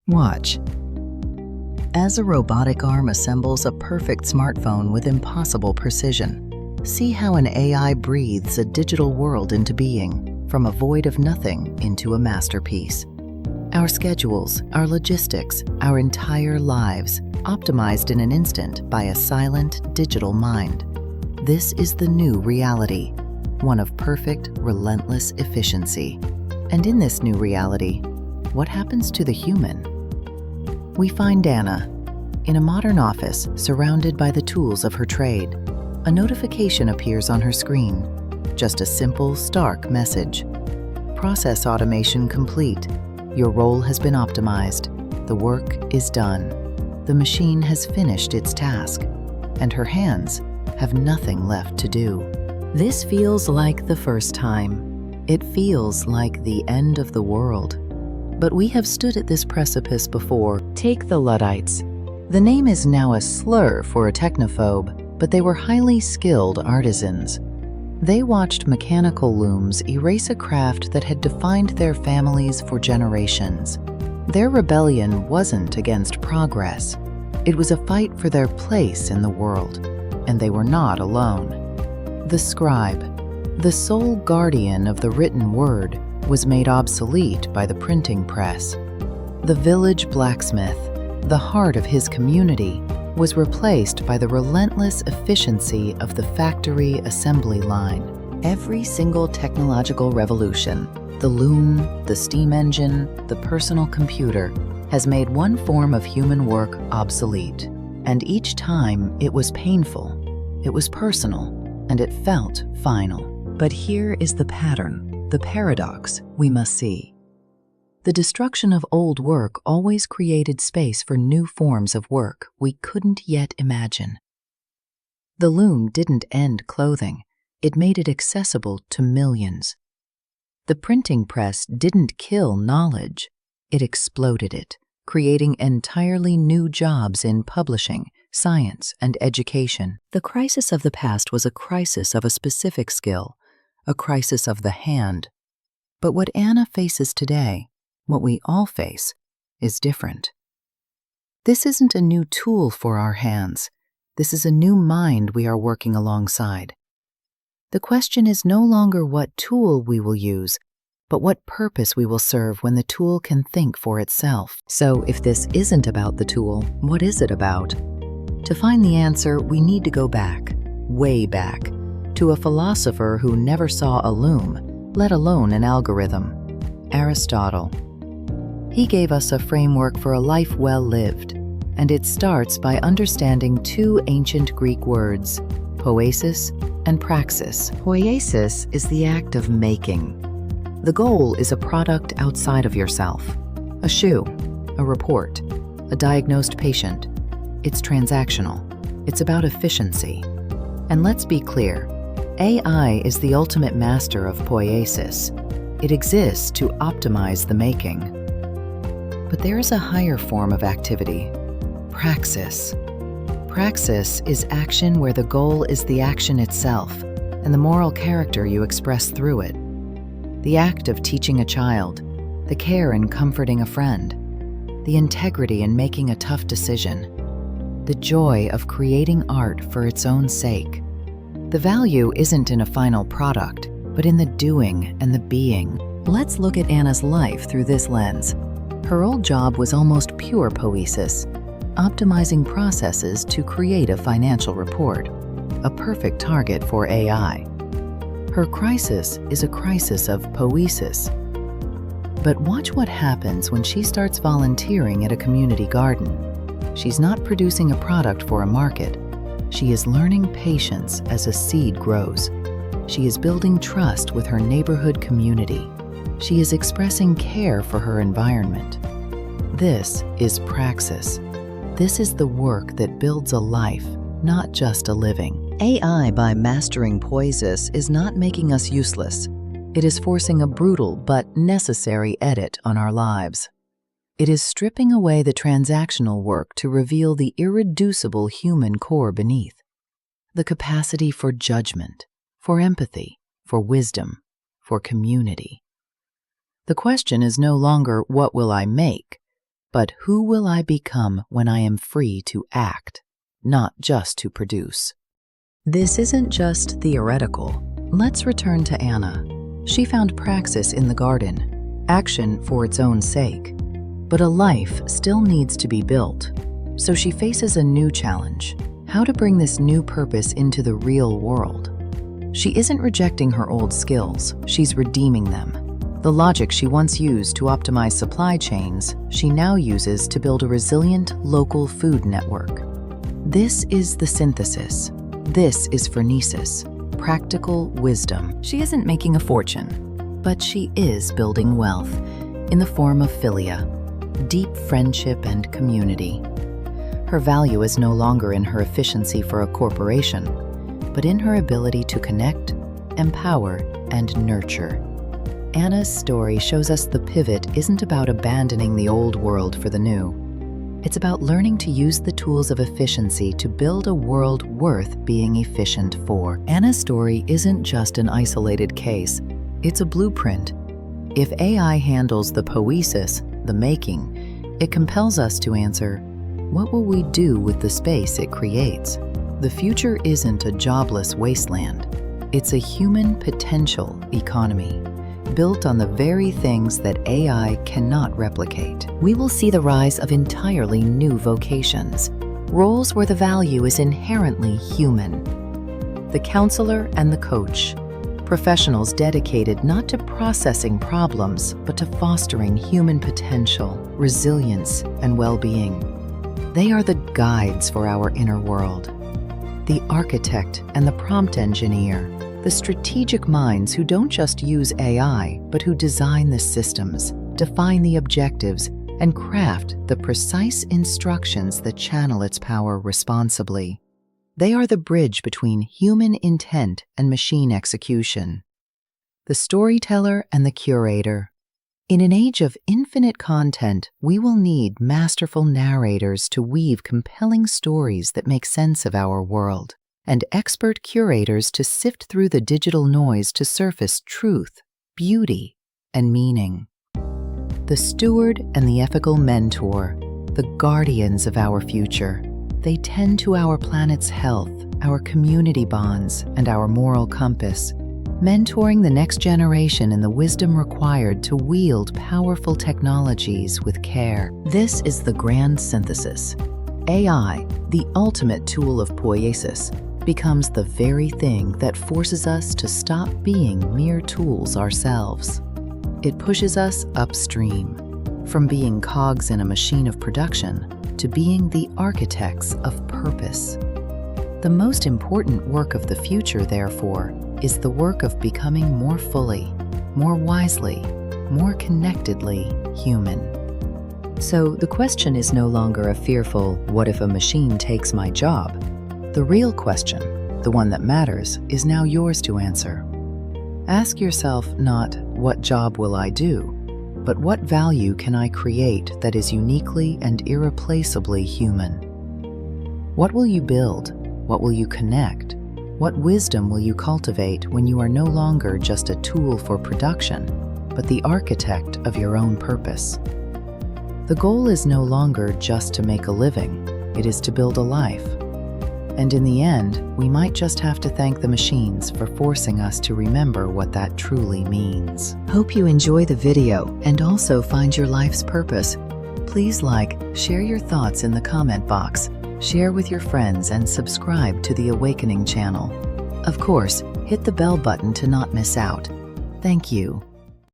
Watch. As a robotic arm assembles a perfect smartphone with impossible precision, see how an AI breathes a digital world into being, from a void of nothing into a masterpiece. Our schedules, our logistics, our entire lives, optimized in an instant by a silent digital mind. This is the new reality, one of perfect, relentless efficiency. And in this new reality, what happens to the human? We find Anna in a modern office surrounded by the tools of her trade. A notification appears on her screen, just a simple, stark message. Process automation complete. Your role has been optimized. The work is done. The machine has finished its task, and her hands have nothing left to do. This feels like the first time. It feels like the end of the world. But we have stood at this precipice before. Take the Luddites. The name is now a slur for a technophobe, but they were highly skilled artisans. They watched mechanical looms erase a craft that had defined their families for generations. Their rebellion wasn't against progress. It was a fight for their place in the world, and they were not alone. The scribe, the sole guardian of the written word, was made obsolete by the printing press. The village blacksmith, the heart of his community, was replaced by the relentless efficiency of the factory assembly line. Every single technological revolution, the loom, the steam engine, the personal computer, has made one form of human work obsolete. And each time it was painful, it was personal, and it felt final. But here is the pattern. The paradox we must see. The destruction of old work always created space for new forms of work we couldn't yet imagine. The loom didn't end clothing, it made it accessible to millions. The printing press didn't kill knowledge, it exploded it, creating entirely new jobs in publishing, science, and education. The crisis of the past was a crisis of a specific skill, a crisis of the hand. But what Anna faces today, what we all face, is different. This isn't a new tool for our hands. This is a new mind we are working alongside. The question is no longer what tool we will use, but what purpose we will serve when the tool can think for itself. So if this isn't about the tool, what is it about? To find the answer, we need to go back, way back, to a philosopher who never saw a loom, let alone an algorithm, Aristotle. He gave us a framework for a life well lived, and it starts by understanding two ancient Greek words, poiesis and praxis. Poiesis is the act of making. The goal is a product outside of yourself, a shoe, a report, a diagnosed patient. It's transactional. It's about efficiency. And let's be clear, AI is the ultimate master of poiesis. It exists to optimize the making. But there is a higher form of activity, praxis. Praxis is action where the goal is the action itself and the moral character you express through it. The act of teaching a child, the care in comforting a friend, the integrity in making a tough decision, the joy of creating art for its own sake. The value isn't in a final product, but in the doing and the being. Let's look at Anna's life through this lens. Her old job was almost pure poiesis, optimizing processes to create a financial report, a perfect target for AI. Her crisis is a crisis of poiesis. But watch what happens when she starts volunteering at a community garden. She's not producing a product for a market. She is learning patience as a seed grows. She is building trust with her neighborhood community. She is expressing care for her environment. This is praxis. This is the work that builds a life, not just a living. AI, by mastering poiesis, is not making us useless. It is forcing a brutal but necessary edit on our lives. It is stripping away the transactional work to reveal the irreducible human core beneath. The capacity for judgment, for empathy, for wisdom, for community. The question is no longer, what will I make? but who will I become when I am free to act, not just to produce? This isn't just theoretical. Let's return to Anna. She found praxis in the garden, action for its own sake. But a life still needs to be built. So she faces a new challenge: how to bring this new purpose into the real world. She isn't rejecting her old skills, she's redeeming them. The logic she once used to optimize supply chains, she now uses to build a resilient local food network. This is the synthesis. This is phronesis, practical wisdom. She isn't making a fortune, but she is building wealth in the form of philia, deep friendship and community. Her value is no longer in her efficiency for a corporation, but in her ability to connect, empower, and nurture. Anna's story shows us the pivot isn't about abandoning the old world for the new. It's about learning to use the tools of efficiency to build a world worth being efficient for. Anna's story isn't just an isolated case, it's a blueprint. If AI handles the poiesis, the making, it compels us to answer, what will we do with the space it creates? The future isn't a jobless wasteland. It's a human potential economy, built on the very things that AI cannot replicate. We will see the rise of entirely new vocations, roles where the value is inherently human. The counselor and the coach, professionals dedicated not to processing problems, but to fostering human potential, resilience, and well-being. They are the guides for our inner world. The architect and the prompt engineer, the strategic minds who don't just use AI, but who design the systems, define the objectives, and craft the precise instructions that channel its power responsibly. They are the bridge between human intent and machine execution. The storyteller and the curator. In an age of infinite content, we will need masterful narrators to weave compelling stories that make sense of our world, and expert curators to sift through the digital noise to surface truth, beauty, and meaning. The steward and the ethical mentor, the guardians of our future. They tend to our planet's health, our community bonds, and our moral compass, mentoring the next generation in the wisdom required to wield powerful technologies with care. This is the grand synthesis. AI, the ultimate tool of Poïēsis, becomes the very thing that forces us to stop being mere tools ourselves. It pushes us upstream, from being cogs in a machine of production to being the architects of purpose. The most important work of the future, therefore, is the work of becoming more fully, more wisely, more connectedly human. So the question is no longer a fearful, what if a machine takes my job? The real question, the one that matters, is now yours to answer. Ask yourself not, what job will I do, but what value can I create that is uniquely and irreplaceably human? What will you build? What will you connect? What wisdom will you cultivate when you are no longer just a tool for production, but the architect of your own purpose? The goal is no longer just to make a living, it is to build a life. And in the end, we might just have to thank the machines for forcing us to remember what that truly means. Hope you enjoy the video and also find your life's purpose. Please like, share your thoughts in the comment box, share with your friends, and subscribe to the Awakening channel. Of course, hit the bell button to not miss out. Thank you.